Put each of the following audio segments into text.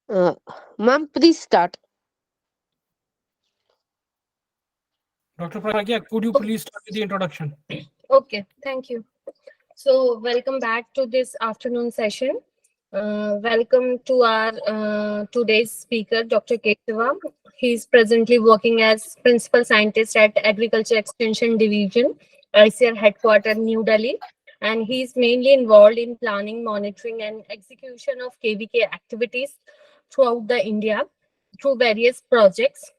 Uh, Ma'am, please start. Dr. Pragya, could you please start with the introduction? Okay, thank you. So, welcome back to this afternoon session. Welcome to our today's speaker, Dr. Keshava. He is presently working as principal scientist at Agriculture Extension Division, ICR headquarters, New Delhi, and he is mainly involved in planning, monitoring, and execution of KVK activities throughout the India through various projects.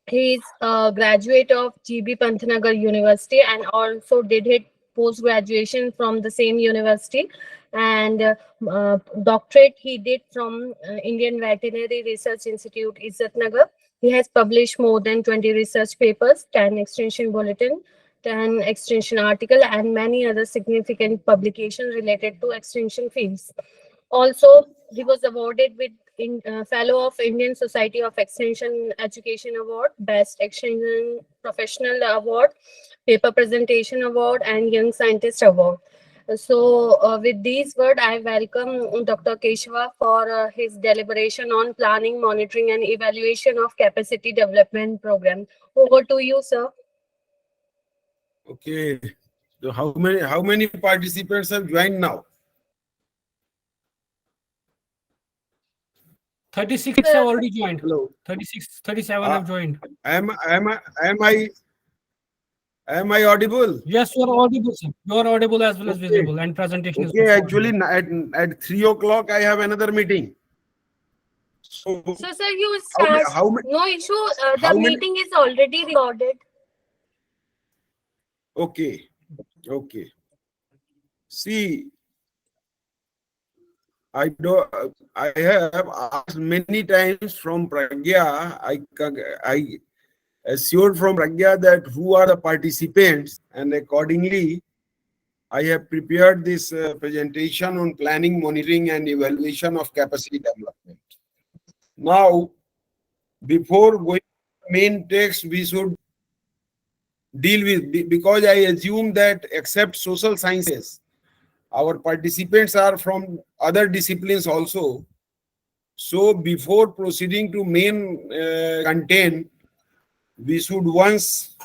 He is a graduate of GB Pantnagar University and also did his post graduation from the same university. And doctorate he did from Indian Veterinary Research Institute, Izzatnagar. He has published more than 20 research papers, 10 extension bulletin, 10 extension article, and many other significant publications related to extension fields. Also, he was awarded with Fellow of Indian Society of Extension Education Award, Best Extension Professional Award, Paper Presentation Award, and Young Scientist Award. So, with these words, I welcome Dr. Keshava for his deliberation on planning, monitoring, and evaluation of capacity development program. Over to you, sir. Okay. So how many participants have joined now? 36 have already joined. Hello. 36, 37 have joined. Am I audible? Yes, you are audible, sir. You are audible as well as Okay. visible, and presentation is Okay. also Actually, audible. at 3 o'clock I have another meeting. So So, sir, you how start. how many? No issue. The How many? meeting is already recorded. Okay. Okay. See, I have asked many times from Pragya. I assured from Pragya that who are the participants, and accordingly, I have prepared this presentation on planning, monitoring, and evaluation of capacity development. Now, before going to the main text, we should deal with, because I assume that except social sciences, our participants are from other disciplines also. So before proceeding to main content, we should once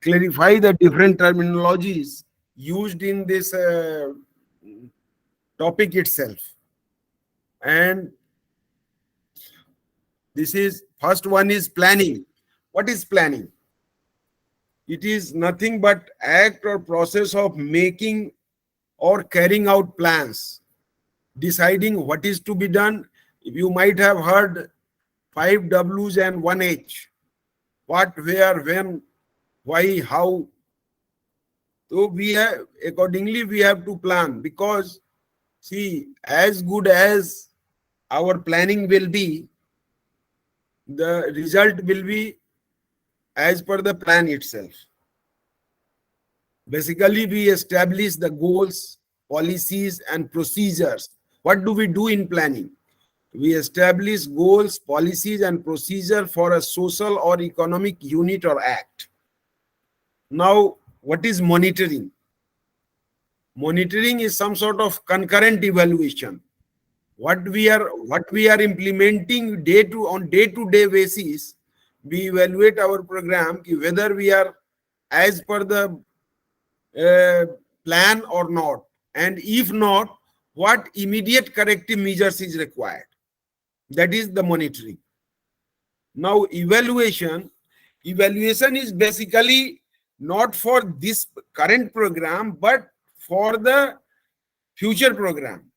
clarify the different terminologies used in this topic itself. And this is, first one is planning. What is planning? It is nothing but act or process of making or carrying out plans, deciding what is to be done. You might have heard 5 W's and 1 H. What, where, when, why, how. So accordingly we have to plan, because see, as good as our planning will be, the result will be as per the plan itself. Basically, we establish the goals, policies, and procedures. What do we do in planning? We establish goals, policies, and procedure for a social or economic unit or act. Now, what is monitoring? Monitoring is some sort of concurrent evaluation. What we are implementing on day-to-day basis, we evaluate our program, whether we are as per the plan or not, and if not, what immediate corrective measures is required. That is the monitoring. Now, evaluation is basically not for this current program, but for the future program,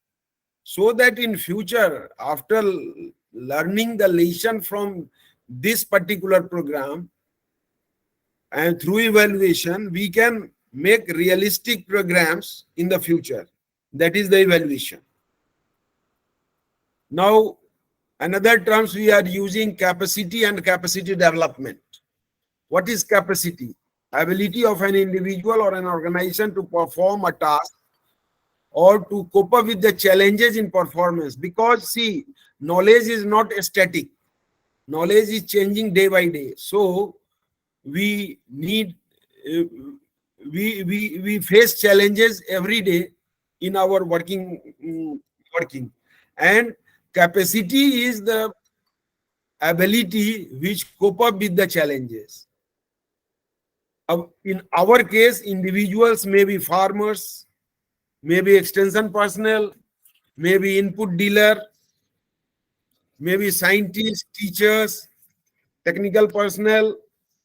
so that in future, after learning the lesson from this particular program, and through evaluation, we can make realistic programs in the future. That is the evaluation. Now, another terms we are using, capacity and capacity development. What is capacity? Ability of an individual or an organization to perform a task or to cope up with the challenges in performance. Because see, knowledge is not static. Knowledge is changing day by day. So we need we face challenges every day in our working, and Capacity is the ability which cope up with the challenges. In our case, individuals may be farmers, maybe extension personnel, maybe input dealer, maybe scientists, teachers, technical personnel,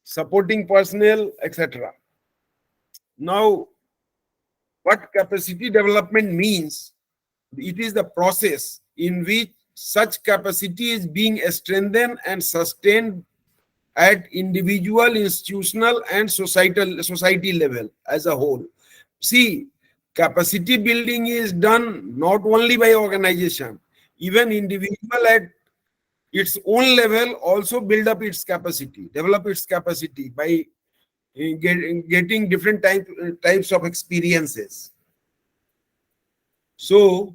supporting personnel, etc. Now, what capacity development means? It is the process in which such capacity is being strengthened and sustained at individual, institutional, and society level as a whole. See, capacity building is done not only by organization, even individual at its own level also build up its capacity, develop its capacity by getting different types of experiences. So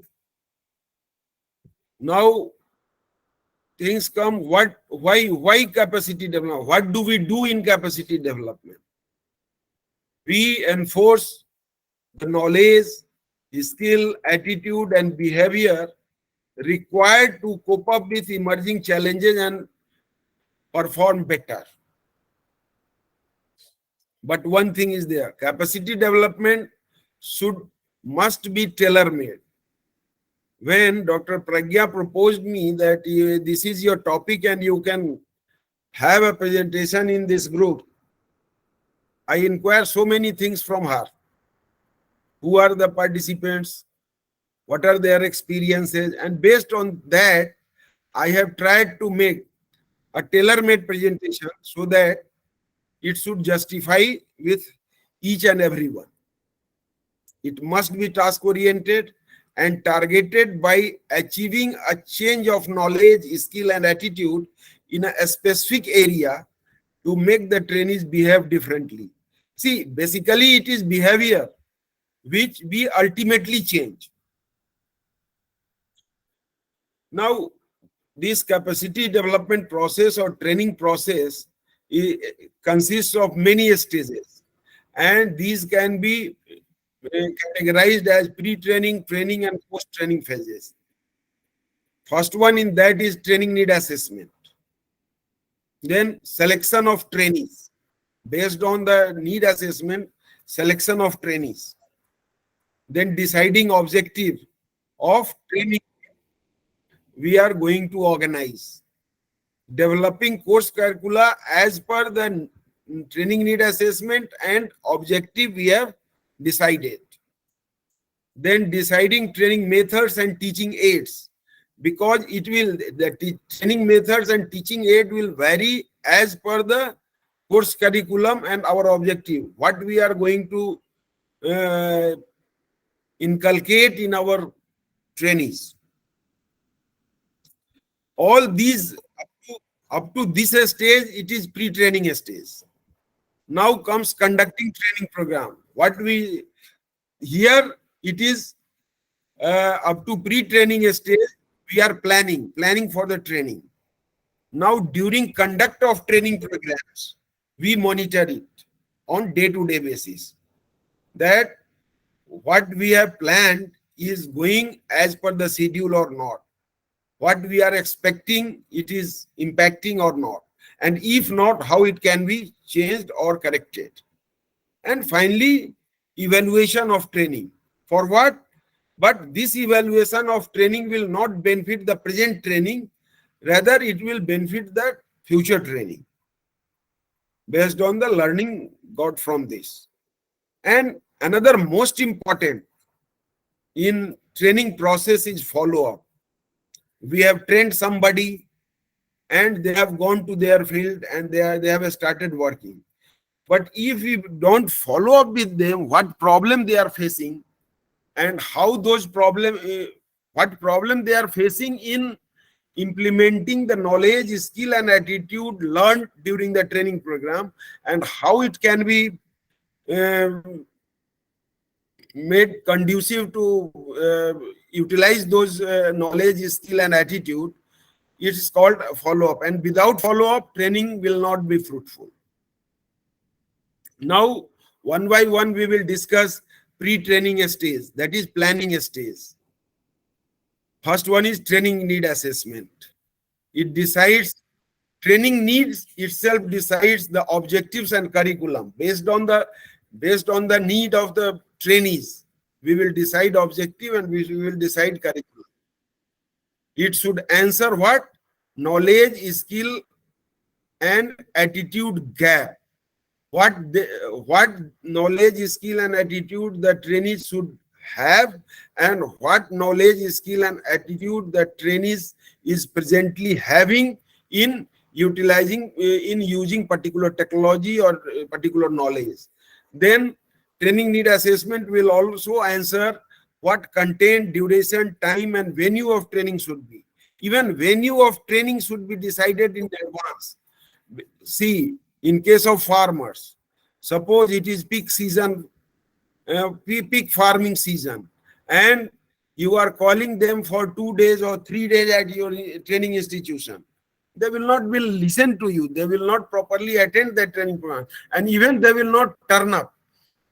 now things come, why capacity development? What do we do in capacity development? We enforce the knowledge, skill, attitude, and behavior required to cope up with emerging challenges and perform better. But one thing is there, capacity development must be tailor-made. When Dr. Pragya proposed me that this is your topic and you can have a presentation in this group, I inquire so many things from her. Who are the participants? What are their experiences? And based on that, I have tried to make a tailor-made presentation so that it should justify with each and everyone. It must be task-oriented and targeted by achieving a change of knowledge, skill, and attitude in a specific area to make the trainees behave differently. See, basically it is behavior which we ultimately change. Now, this capacity development process or training process consists of many stages, and these can be categorized as pre-training, training, and post-training phases. First one in that is training need assessment. Then selection of trainees. Based on the need assessment, selection of trainees. Then deciding objective of training we are going to organize. Developing course curricula as per the training need assessment and objective we have decided. Then deciding training methods and teaching aids, because the training methods and teaching aid will vary as per the course curriculum and our objective, what we are going to inculcate in our trainees. All these up to this stage, it is pre-training stage. Now comes conducting training program. Here it is up to pre-training stage, we are planning for the training. Now during conduct of training programs, we monitor it on day-to-day basis, that what we have planned is going as per the schedule or not. What we are expecting, it is impacting or not. And if not, how it can be changed or corrected. And finally, evaluation of training. For what? But this evaluation of training will not benefit the present training, rather it will benefit the future training based on the learning got from this. And another most important in training process is follow-up. We have trained somebody and they have gone to their field and they have started working. But if we don't follow up with them, what problem they are facing and how those what problem they are facing in implementing the knowledge, skill, and attitude learned during the training program, and how it can be made conducive to utilize those knowledge, skill, and attitude, it is called follow-up. And without follow-up, training will not be fruitful. Now, one by one, we will discuss pre-training stage, that is planning stage. First one is training need assessment. It decides, training needs itself decides the objectives and curriculum. Based on the need of the trainees, we will decide objective and we will decide curriculum. It should answer what? Knowledge, skill, and attitude gap. What knowledge, skill, and attitude the trainees should have, and what knowledge, skill, and attitude the trainees is presently having in using particular technology or particular knowledge. Then training need assessment will also answer what content, duration, time, and venue of training should be. Even venue of training should be decided in advance. See, in case of farmers, suppose it is peak season, peak farming season, and you are calling them for 2 days or 3 days at your training institution. They will not listen to you. They will not properly attend that training program, and even they will not turn up.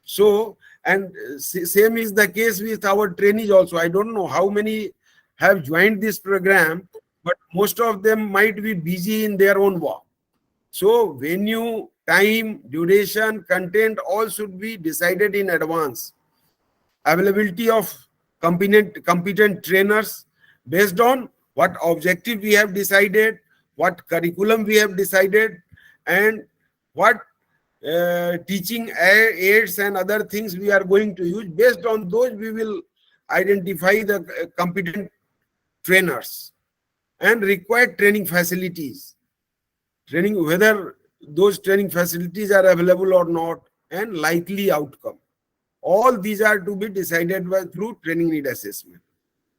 So, and same is the case with our trainees also. I don't know how many have joined this program, but most of them might be busy in their own work. So venue, time, duration, content, all should be decided in advance. Availability of competent trainers based on what objective we have decided, what curriculum we have decided, and what teaching aids and other things we are going to use. Based on those, we will identify the competent trainers and required training facilities. Training, whether those training facilities are available or not, and likely outcome. All these are to be decided through training need assessment.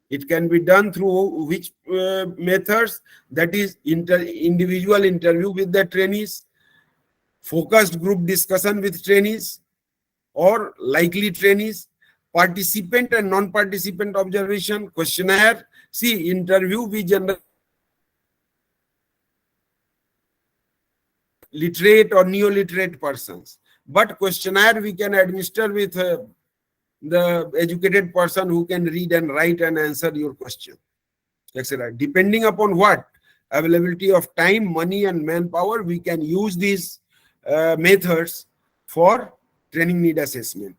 It can be done through which methods, that is individual interview with the trainees, focused group discussion with trainees or likely trainees, participant and non-participant observation, questionnaire. See, interview we generally literate or neo-literate persons, but questionnaire we can administer with the educated person who can read and write and answer your question, etc. Depending upon what availability of time, money, and manpower, we can use these methods for training need assessment.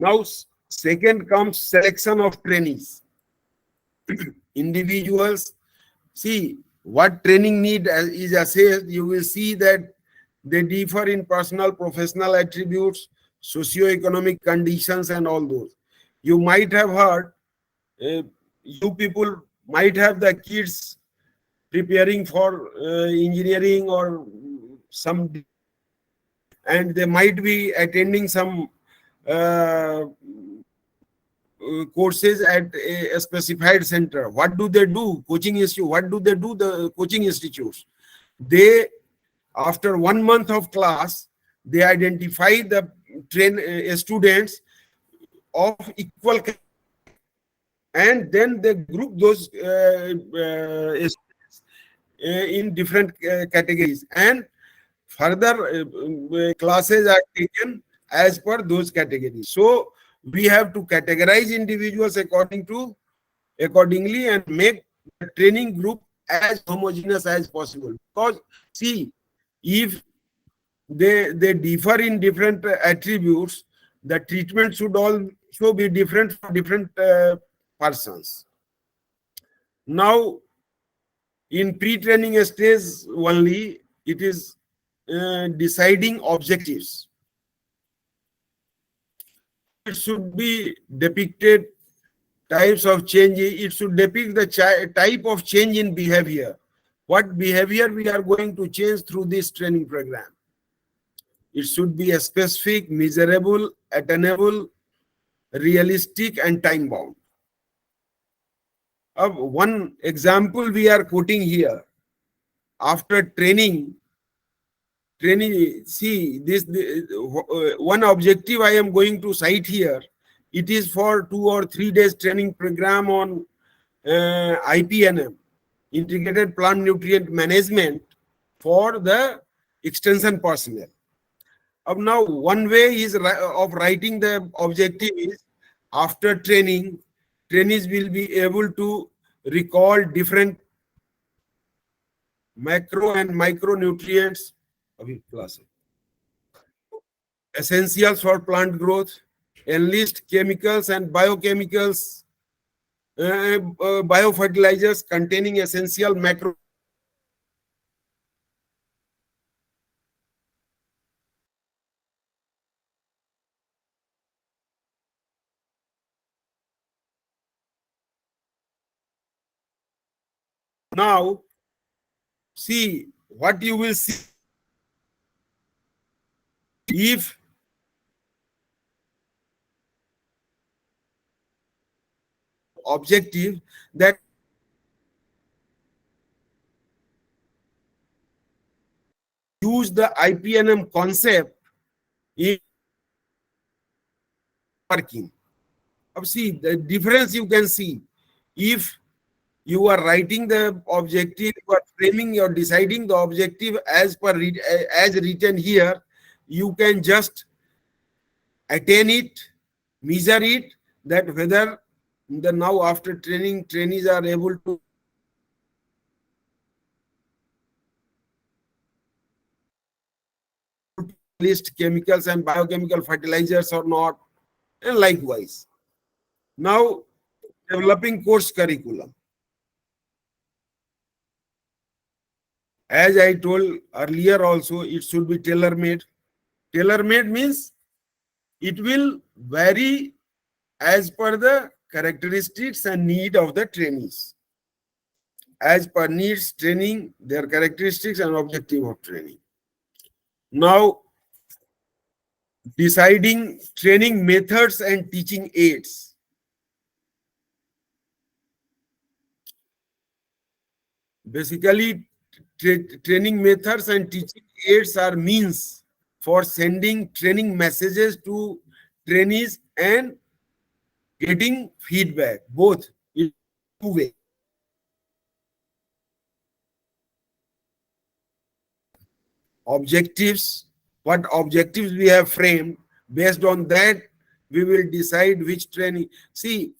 Now, second comes selection of trainees. Individuals, see, what training need is assessed, you will see that they differ in personal, professional attributes, socio-economic conditions, and all those. You might have heard, you people might have the kids preparing for engineering or some, and they might be attending some courses at a specified center. What do they do? Coaching institute. What do they do? The coaching institutes. They, after 1 month of class, they identify the students of equal, and then they group those students in different categories, and further classes are taken as per those categories. So we have to categorize individuals accordingly and make the training group as homogeneous as possible. Because see, if they differ in different attributes, the treatment should also be different for different persons. Now, in pre-training stage only, it is deciding objectives. It should be depicted types of change. It should depict the type of change in behavior. What behavior we are going to change through this training program. It should be a specific, measurable, attainable, realistic, and time bound. One example we are quoting here. After training, see this one objective I am going to cite here. It is for 2 or 3 days training program on IPNM, Integrated Plant Nutrient Management, for the extension personnel. Now, one way is of writing the objective is, after training, trainees will be able to recall different macro and micronutrients, अभी class है, essentials for plant growth, enlist chemicals and biochemicals, biofertilizers containing essential macro. Now, see what you will see if objective that use the IPNM concept in working. See the difference you can see. If you are writing the objective, you are framing, you are deciding the objective as per as written here, you can just attain it, measure it, that whether the now after training trainees are able to list chemicals and biochemical fertilizers or not, and likewise. Now, developing course curriculum. As I told earlier also, it should be tailor-made. Tailor-made means it will vary as per the characteristics and need of the trainees. As per needs, training, their characteristics and objective of training. Now, deciding training methods and teaching aids. Basically, training methods and teaching aids are means for sending training messages to trainees and getting feedback, both in two ways. Objectives, what objectives we have framed, based on that, we will decide which training. See,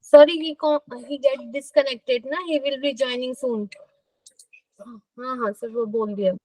Sorry, he get disconnected ना. He will be joining soon. हाँ हाँ sir वो बोल दिया.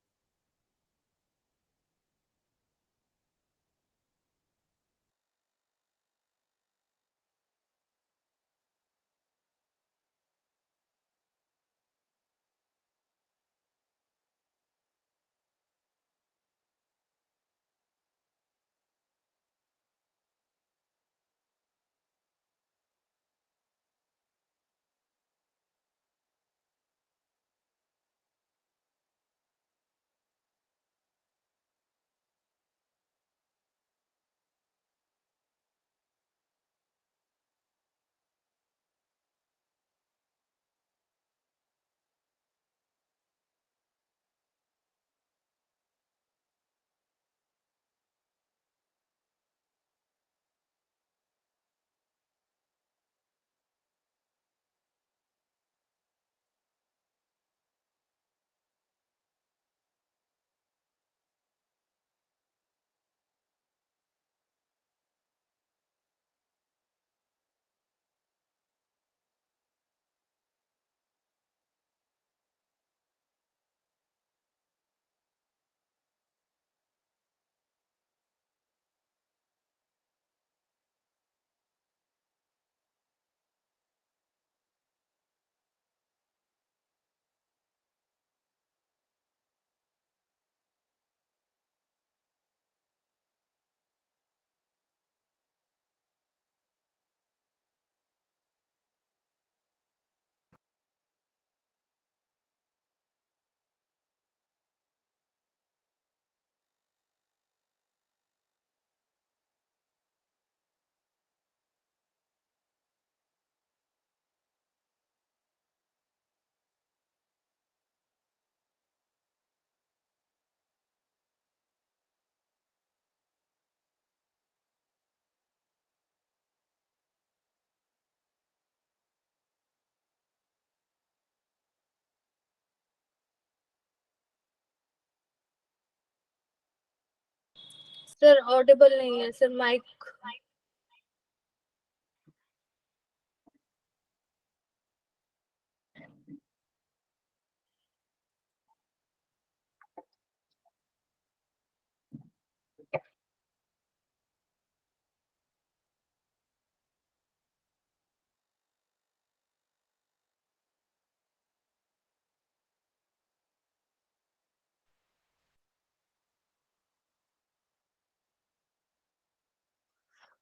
Sir audible नहीं है sir, mike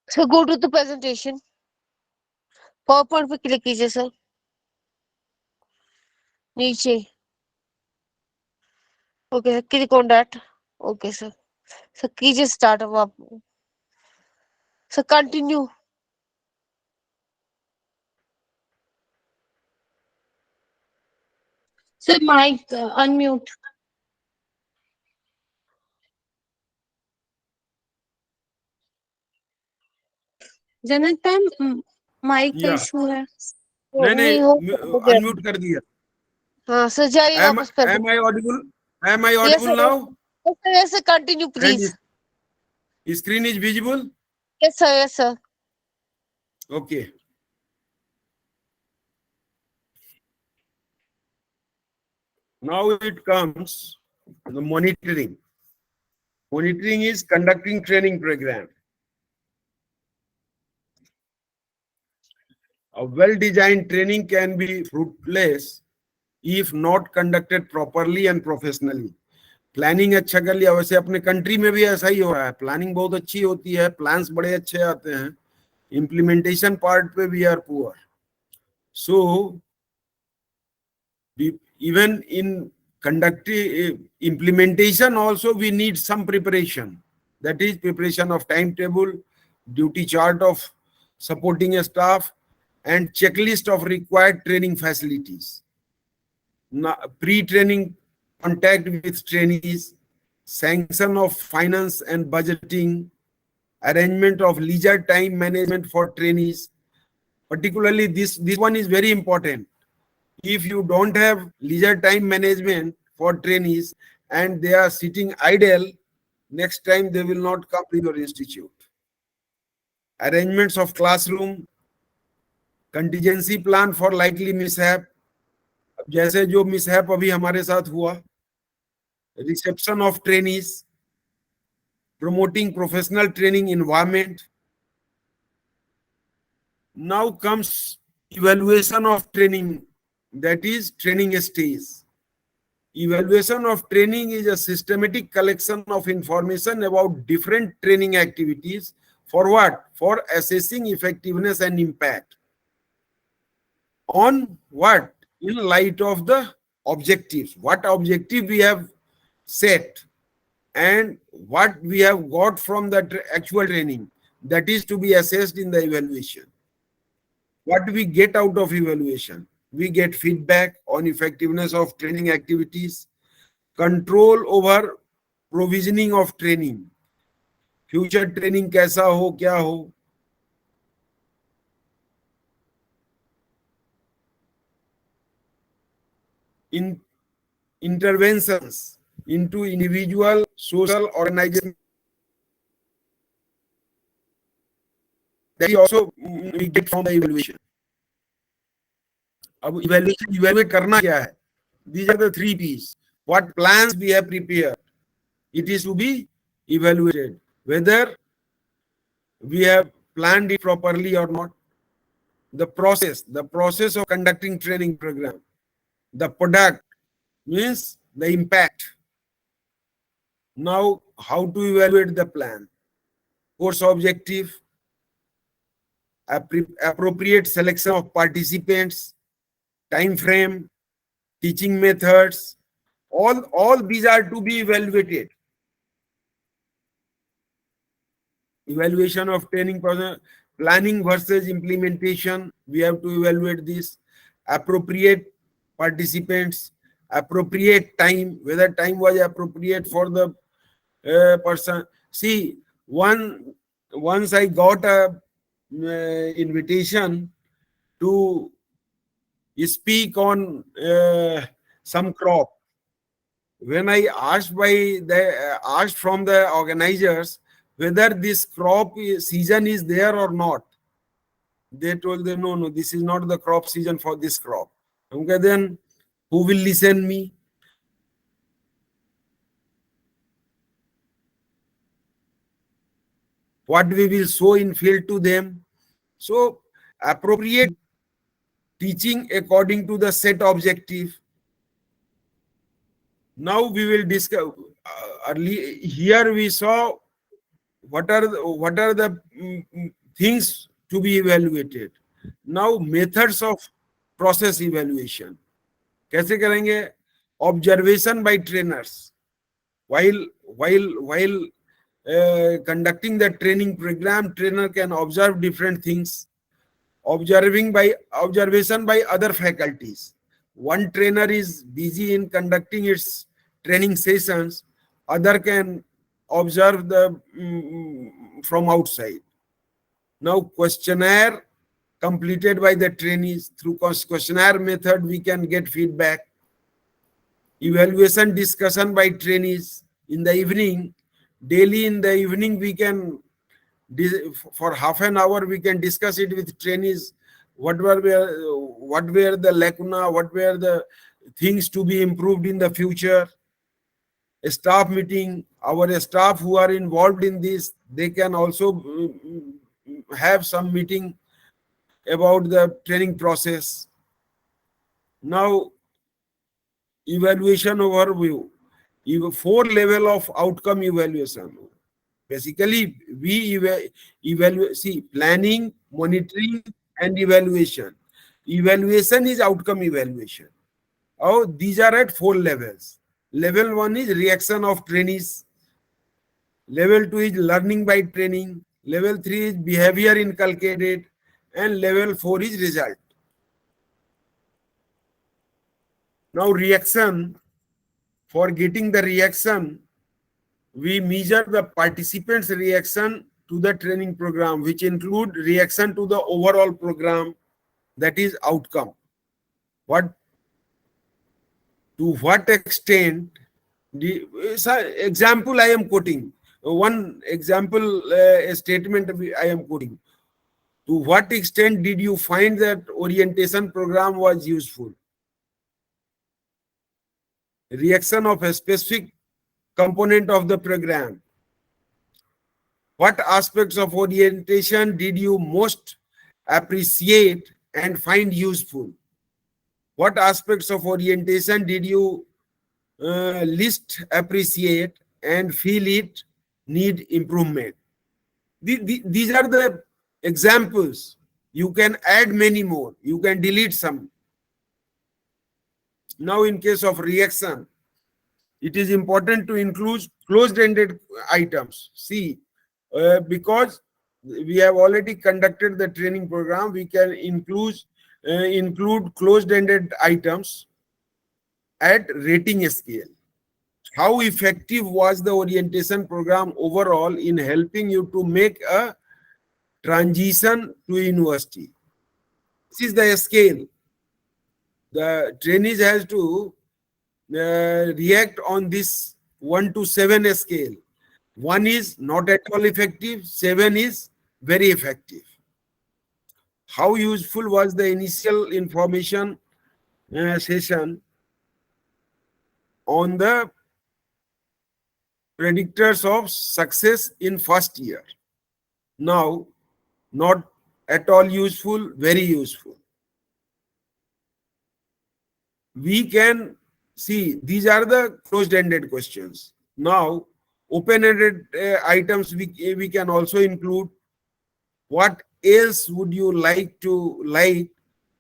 sir go to the presentation, power point पे click कीजिए सर, नीचे। Okay, click on that. Okay sir, sir कीजिए स्टार्ट। अब आप sir continue. Sir mike unmute. Janak ma'am mike का या इशू है। नहीं नहीं नहीं, हो गया। अनम्यूट कर दिया। हाँ सर, जाइए Am वापस पर। am I audible? Am I yes audible sir, now? Yes sir, continue And please. screen is visible? Yes sir, yes sir. Okay. Now it comes the monitoring. Monitoring is conducting training program. A well-designed training can be fruitless if not conducted properly and professionally. Planning अच्छा कर लिया, वैसे अपने country में भी ऐसा ही हो रहा है। प्लानिंग बहुत अच्छी होती है, प्लान्स बड़े अच्छे आते हैं, इम्प्लीमेंटेशन पार्ट पे we are poor. So even in conducting implementation also we need some preparation, that is preparation of timetable, duty chart of supporting a staff, and checklist of required training facilities. Pre-training contact with trainees, sanction of finance and budgeting, arrangement of leisure time management for trainees. Particularly this one is very important. If you don't have leisure time management for trainees and they are sitting idle, next time they will not come to your institute. Arrangements of classroom, contingency plan for likely mishap, जैसे जो mishap अभी हमारे साथ हुआ, reception of trainees, promoting professional training environment. Now comes evaluation of training, that is training stage. Evaluation of training is a systematic collection of information about different training activities. For what? For assessing effectiveness and impact. On what? In light of the objectives. What objective we have set and what we have got from that actual training. That is to be assessed in the evaluation. What do we get out of evaluation? We get feedback on effectiveness of training activities, control over provisioning of training, future training कैसा हो, क्या हो, in interventions into individual social organization, that is also we get from the evaluation. अब evaluate करना क्या है? These are the 3 P's. What plans we have prepared, it is to be evaluated whether we have planned it properly or not. The process of conducting training program. The product means the impact. Now, how to evaluate the plan? Course objective, appropriate selection of participants, time frame, teaching methods, all these are to be evaluated. Evaluation of training process, planning versus implementation, we have to evaluate this. Appropriate participants, appropriate time, whether time was appropriate for the person. See, once I got a invitation to speak on some crop. When I asked from the organizers whether this crop season is there or not. They told them, no, no, this is not the crop season for this crop. Okay, then who will listen me? What we will sow in field to them? So appropriate teaching according to the set objective. Now we will discuss. Early here we saw what are the things to be evaluated. Now methods of process evaluation. कैसे करेंगे? Observation by trainers. While conducting the training program, trainer can observe different things. Observation by other faculties. One trainer is busy in conducting its training sessions, other can observe the from outside. Now questionnaire completed by the trainees. Through questionnaire method we can get feedback. Evaluation discussion by trainees in the evening. Daily in the evening we can, for half an hour we can discuss it with trainees. What were the lacuna, what were the things to be improved in the future. A staff meeting, our staff who are involved in this, they can also have some meeting about the training process. Now evaluation overview. 4 level of outcome evaluation. Basically, we evaluate, see, planning, monitoring, and evaluation. Evaluation is outcome evaluation. Oh, these are at 4 levels. Level 1 is reaction of trainees. Level 2 is learning by training. Level 3 is behavior inculcated. And level 4 is result. Now reaction, for getting the reaction, we measure the participants' reaction to the training program, which include reaction to the overall program, that is outcome. To what extent, example I am quoting, one example statement I am quoting. To what extent did you find that orientation program was useful? Reaction of a specific component of the program. What aspects of orientation did you most appreciate and find useful? What aspects of orientation did you least appreciate and feel it need improvement? These are the examples. You can add many more. You can delete some. Now in case of reaction, it is important to include closed-ended items. See, because we have already conducted the training program, we can include closed-ended items at rating scale. How effective was the orientation program overall in helping you to make a transition to university? This is the scale. The trainees has to react on this 1 to 7 scale. 1 is not at all effective, 7 is very effective. How useful was the initial information session on the predictors of success in first year? Now, not at all useful, very useful. We can see these are the closed-ended questions. Now, open-ended items we can also include. What else would you like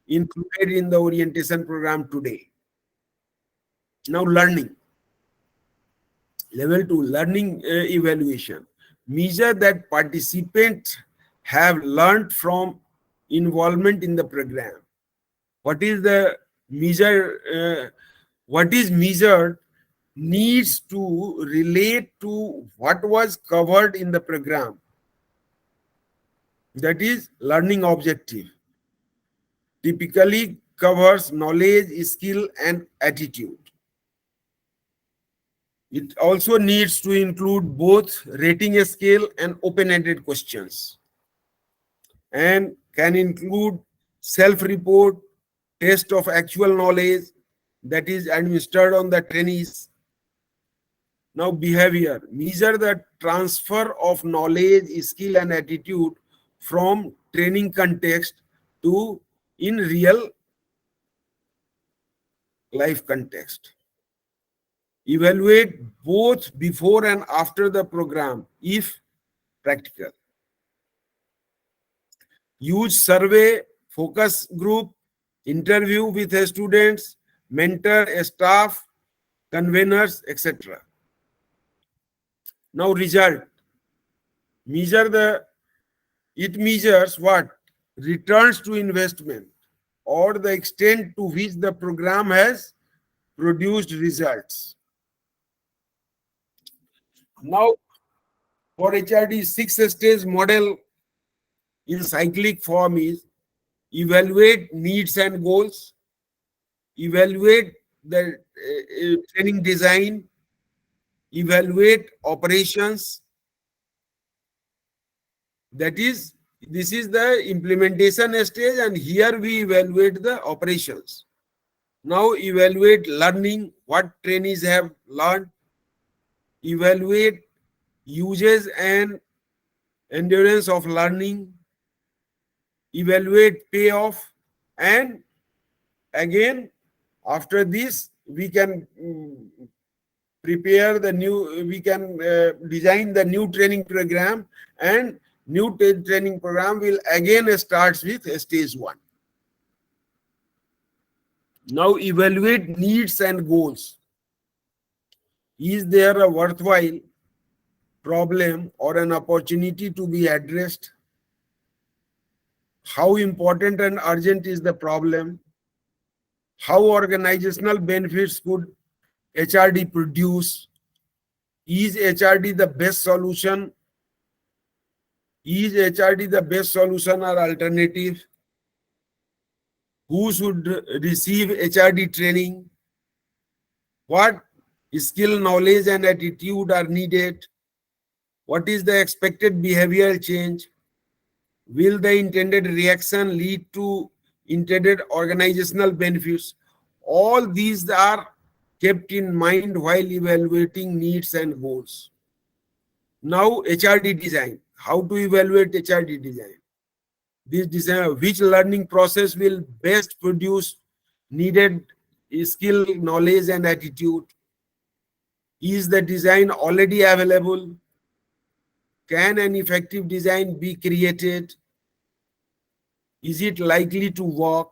included in the orientation program today? Now learning. Level 2, learning evaluation. Measure that participants have learned from involvement in the program. What is the measure? What is measured needs to relate to what was covered in the program. That is learning objective. Typically covers knowledge, skill, and attitude. It also needs to include both rating scale and open-ended questions, and can include self-report, test of actual knowledge that is administered on the trainees. Now, behavior, measure the transfer of knowledge, skill, and attitude from training context to in real life context. Evaluate both before and after the program if practical. Use survey, focus group, interview with the students, mentor, staff, conveners, etc. Now result. It measures what? Returns to investment or the extent to which the program has produced results. Now, for HRD, 6 stage model in cyclic form is evaluate needs and goals, evaluate the training design, evaluate operations. That is, this is the implementation stage, and here we evaluate the operations. Now evaluate learning, what trainees have learned, evaluate uses and endurance of learning, evaluate payoff, and again after this we can prepare the new, we can design the new training program, and new training program will again starts with stage 1. Now evaluate needs and goals. Is there a worthwhile problem or an opportunity to be addressed? How important and urgent is the problem? How organizational benefits could HRD produce? Is HRD the best solution? Is HRD the best solution or alternative? Who should receive HRD training? What skill, knowledge, and attitude are needed? What is the expected behavioral change? Will the intended reaction lead to intended organizational benefits? All these are kept in mind while evaluating needs and goals. Now, HRD design. How to evaluate HRD design? This design, which learning process will best produce needed skill, knowledge, and attitude? Is the design already available? Can an effective design be created? Is it likely to work?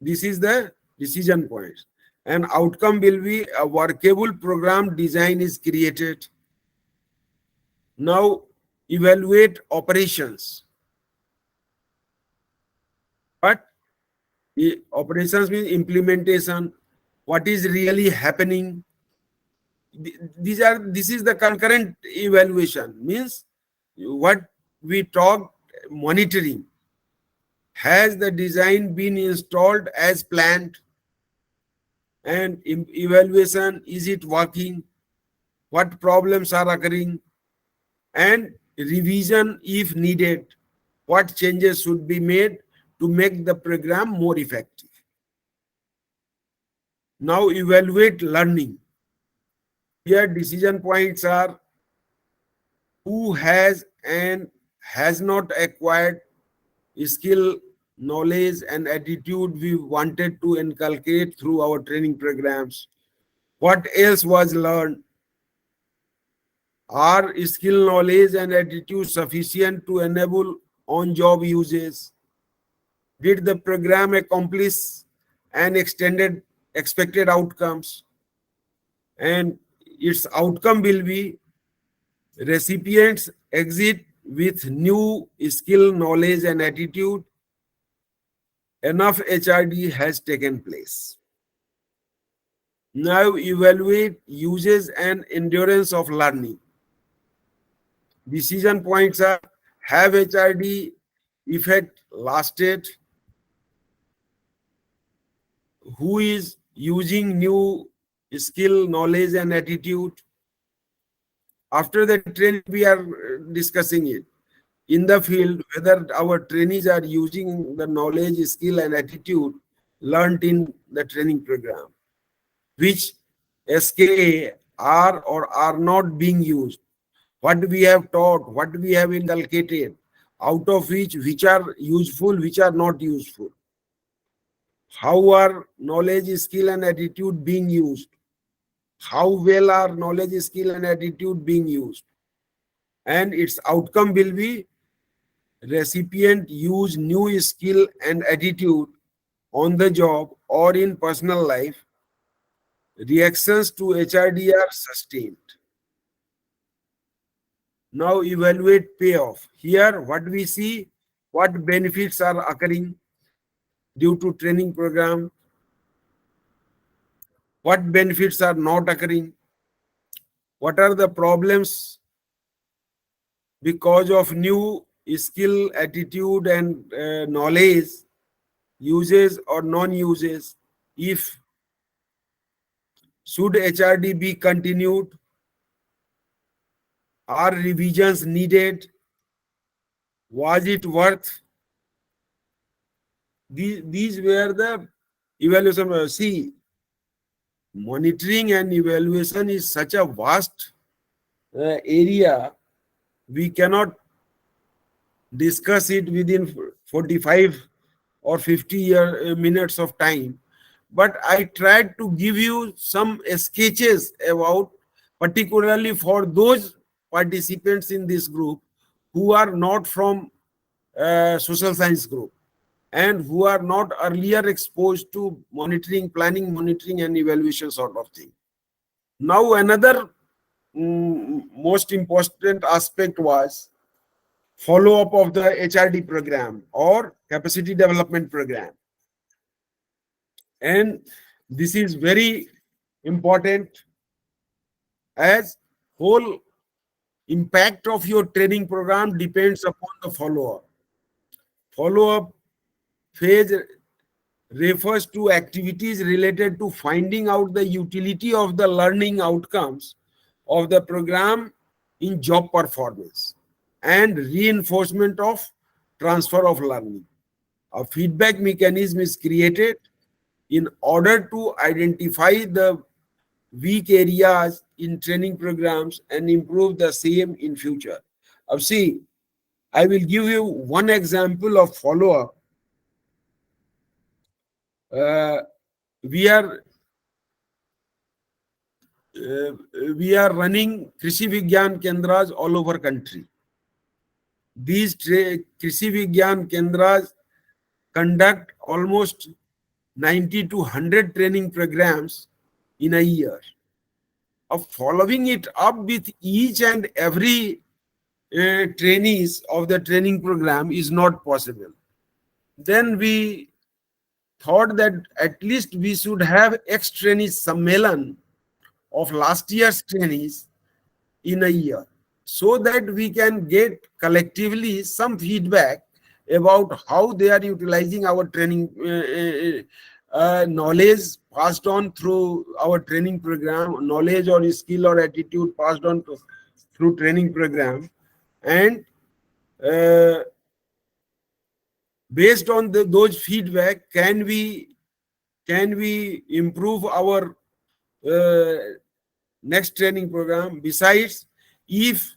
This is the decision point. An outcome will be a workable program design is created. Now, evaluate operations. But operations means implementation. What is really happening? This is the concurrent evaluation. Means what we talked, monitoring. Has the design been installed as planned? And evaluation, is it working? What problems are occurring? And revision if needed. What changes should be made to make the program more effective? Now evaluate learning. Here decision points are: who has and has not acquired skill, knowledge, and attitude we wanted to inculcate through our training programs? What else was learned? Are skill, knowledge, and attitude sufficient to enable on-job uses? Did the program accomplish and extended expected outcomes? And its outcome will be recipients exit with new skill, knowledge, and attitude. Enough HRD has taken place. Now evaluate uses and endurance of learning. Decision points are: have HRD effect lasted? Who is using new skill, knowledge, and attitude. After the training, we are discussing it in the field, whether our trainees are using the knowledge, skill, and attitude learned in the training program, which SKA are or are not being used, what we have taught, what we have inculcated, out of which are useful, which are not useful. How are knowledge, skill, and attitude being used? How well are knowledge, skill, and attitude being used? And its outcome will be recipient use new skill and attitude on the job or in personal life. Reactions to HRD are sustained. Now evaluate payoff. Here, what we see, what benefits are occurring due to training program, what benefits are not occurring, what are the problems because of new skill, attitude, and knowledge, uses or non-uses. If should HRD be continued, are revisions needed, was it worth? These were the evaluation. See, monitoring and evaluation is such a vast area, we cannot discuss it within 45 or 50 minutes of time. But I tried to give you some sketches about, particularly for those participants in this group who are not from social science group and who are not earlier exposed to monitoring, planning, monitoring, and evaluation sort of thing. Now, another most important aspect was follow-up of the HRD program or capacity development program. And this is very important, as whole impact of your training program depends upon the follow-up. Follow-up phase refers to activities related to finding out the utility of the learning outcomes of the program in job performance and reinforcement of transfer of learning. A feedback mechanism is created in order to identify the weak areas in training programs and improve the same in future. See, I will give you one example of follow-up. We are running Krishi Vigyan Kendras all over country. These Krishi Vigyan Kendras conduct almost 90 to 100 training programs in a year. Of following it up with each and every trainees of the training program is not possible. Then we thought that at least we should have ex-trainees sammelan of last year's trainees in a year, so that we can get collectively some feedback about how they are utilizing our training knowledge passed on through our training program, knowledge or skill or attitude passed on through training program, and based on those feedback, can we improve our next training program. Besides, if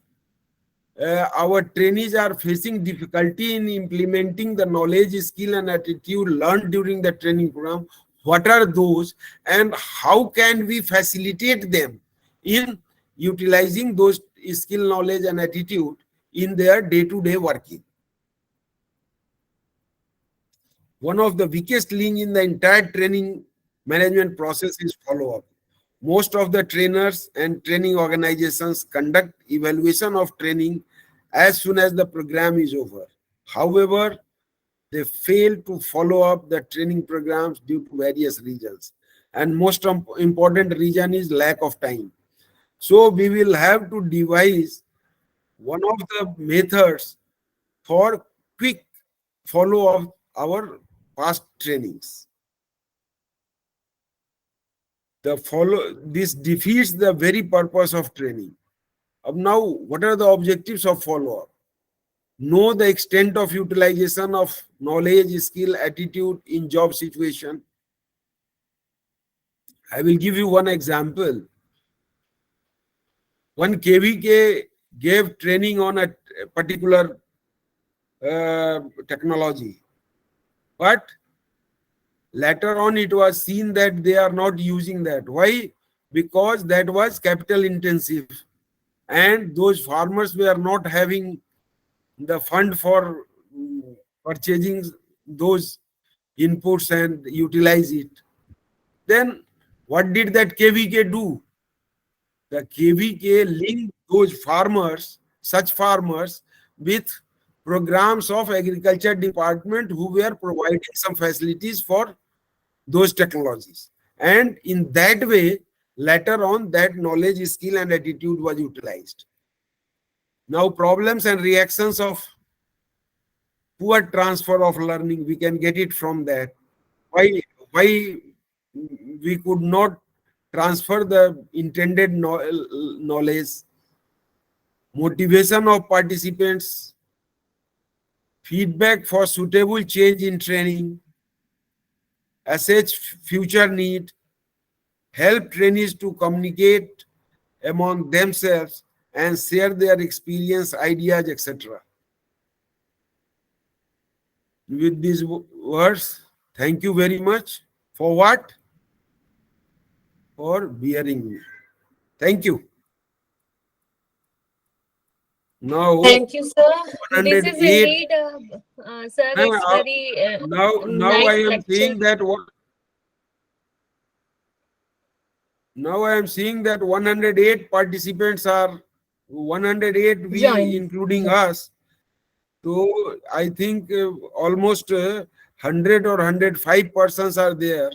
our trainees are facing difficulty in implementing the knowledge, skill, and attitude learned during the training program, what are those and how can we facilitate them in utilizing those skill, knowledge, and attitude in their day-to-day working? One of the weakest link in the entire training management process is follow-up. Most of the trainers and training organizations conduct evaluation of training as soon as the program is over. However, they fail to follow up the training programs due to various reasons. And most important reason is lack of time. So we will have to devise one of the methods for quick follow-up our past trainings. This defeats the very purpose of training. Now, what are the objectives of follow-up? Know the extent of utilization of knowledge, skill, attitude in job situation. I will give you one example. One KVK gave training on a particular technology, but later on it was seen that they are not using that. Why? Because that was capital intensive, and those farmers were not having the fund for purchasing those inputs and utilize it. Then what did that KVK do? The KVK linked those farmers, such farmers, with programs of agriculture department who were providing some facilities for those technologies. And in that way, later on, that knowledge, skill, and attitude was utilized. Now, problems and reactions of poor transfer of learning, we can get it from that. Why we could not transfer the intended knowledge, motivation of participants, feedback for suitable change in training, assess future need, help trainees to communicate among themselves and share their experience, ideas, etc. With these words, thank you very much. For what? For bearing me. Thank you. Now, Thank you, sir. This is 108. indeed, sir, it's very Now I nice am lecture. seeing that now I am seeing that 108 participants are 108 we Join. including us. So I think almost 100 or 105 persons are there.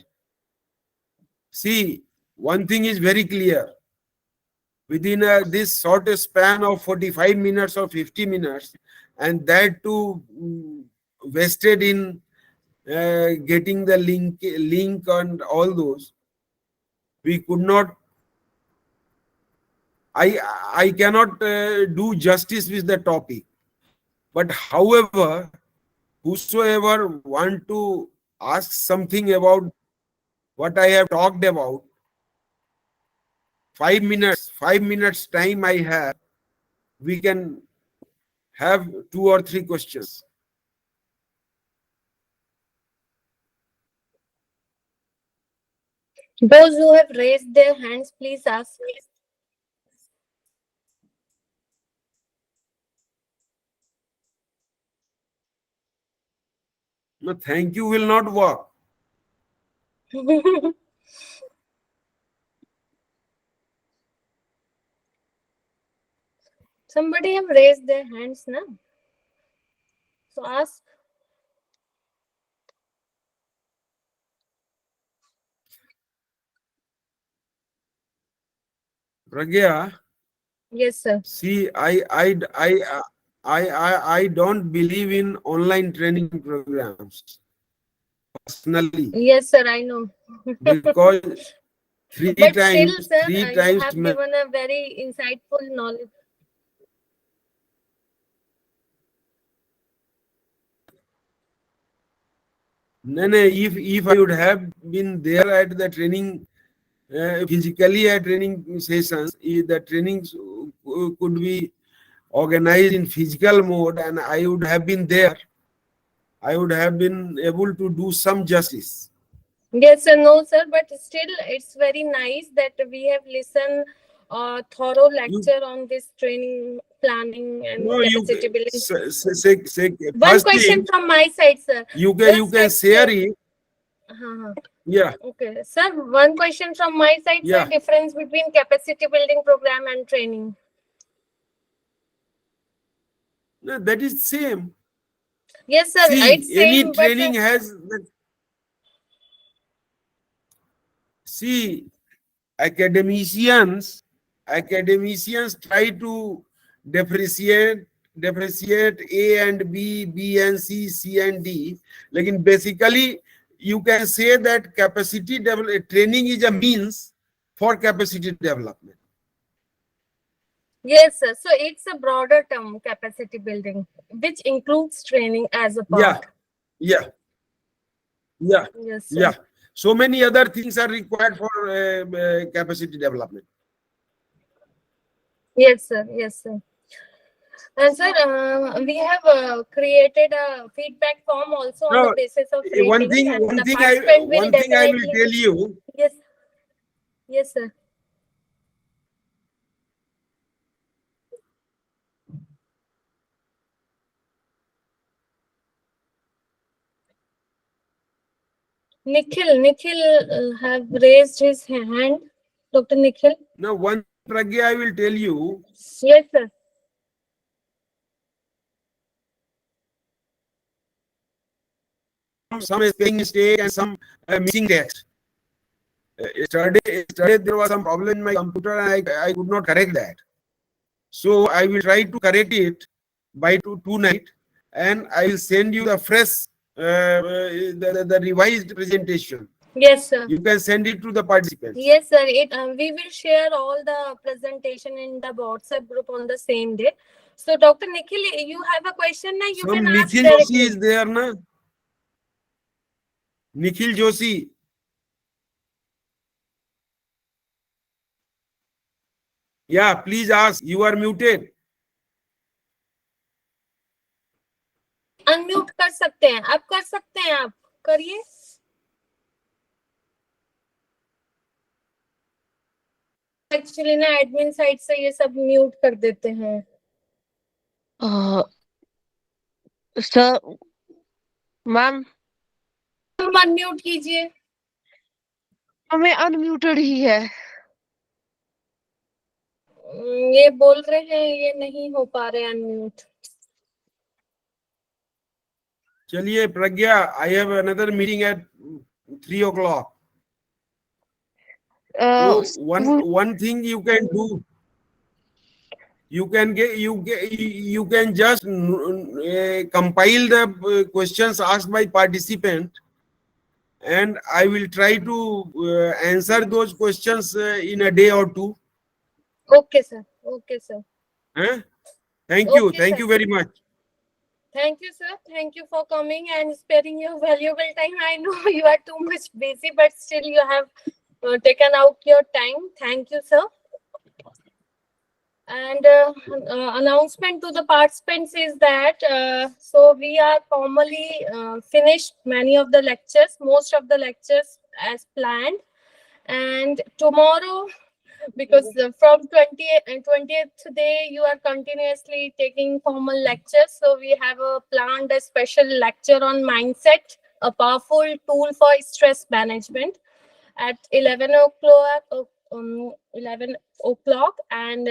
See, one thing is very clear. Within this short span of 45 minutes or 50 minutes, and that too wasted in getting the link and all those, we could not. I cannot do justice with the topic. But however, whosoever want to ask something about what I have talked about, 5 minutes time I have, we can have 2 or 3 questions. Those who have raised their hands, please ask. No, thank you will not work. Somebody have raised their hands now. So ask. Pragya, Yes, sir. see, I don't believe in online training programs personally, Yes, sir, I know. because three But still, times sir, three you times have given a very insightful knowledge. No, if I would have been there at the training, physically at training sessions, if the trainings could be organized in physical mode and I would have been there, I would have been able to do some justice. Yes, sir, no, sir, but still, it's very nice that we have listened a thorough lecture on this training planning and No, you capacity building. say One first question thing, from my side, sir. you Just can share explain. it. Uh-huh. Yeah, Okay, sir, one question from my side, yeah. sir, difference between capacity building program and training. No, that is same. Yes, sir, See, it's any same, but training has see academicians try to depreciate A and B, B and C, C and D. Like basically, you can say that capacity training is a means for capacity development. Yes, sir. So it's a broader term, capacity building, which includes training as a Yeah, part. yeah, yeah, Yes, sir. yeah. So many other things are required for capacity development. Yes, sir. Yes, sir. And sir, we have created a feedback form also on the No, basis of one ratings, thing, and the participant will one thing I will definitely. tell you. Yes, yes, sir. Nikhil have raised his hand. Dr. Nikhil. Now, one Pragya I will tell you. Yes, sir. Some spelling mistake and some missing text. Yesterday there was some problem in my computer and I could not correct that. So I will try to correct it by tonight, and I will send you the fresh, the revised presentation. Yes, sir. You can send it to the participants. Yes, sir. We will share all the presentation in the WhatsApp group on the same day. So, Dr. Nikhil, you have a question now? You can Some ask Nikhil Joshi directly. is there, na? Nikhil Joshi. Yeah, please ask. You are muted. Unmute कर सकते हैं, आप कर सकते हैं, आप करिए. Actually ना एडमिन साइड से ये सब म्यूट कर देते हैं. सर मैम तुम अनम्यूट कीजिए. हमें अनम्यूटेड ही है. ये बोल रहे हैं ये नहीं हो पा रहे अनम्यूट. चलिए प्रज्ञा, I have another meeting at 3 o'clock. So one thing you can do, you can just compile the questions asked by participant, and I will try to answer those questions in a day or two. Okay, sir. Okay, sir. Thank you. Okay, Thank sir. you very much. Thank you, sir. Thank you for coming and sparing your valuable time. I know you are too much busy, but still you have taken out your time. Thank you, sir. And announcement to the participants is that so we are formally finished many of the lectures, most of the lectures as planned. And tomorrow, because from 20th day you are continuously taking formal lectures, so we have planned a special lecture on mindset, a powerful tool for stress management, at 11 o'clock. 11 o'clock, and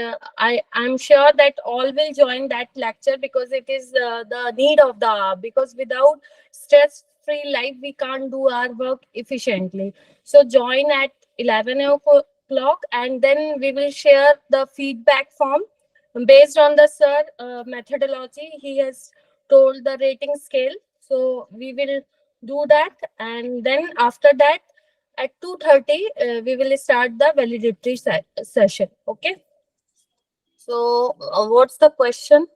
I'm sure that all will join that lecture because it is the need of the hour, because without stress free life we can't do our work efficiently. So join at 11 o'clock, and then we will share the feedback form based on the sir methodology. He has told the rating scale, so we will do that, and then after that at 2:30 we will start the validatory session. Okay, so what's the question?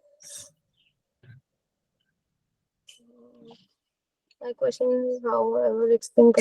My question is, however, it's been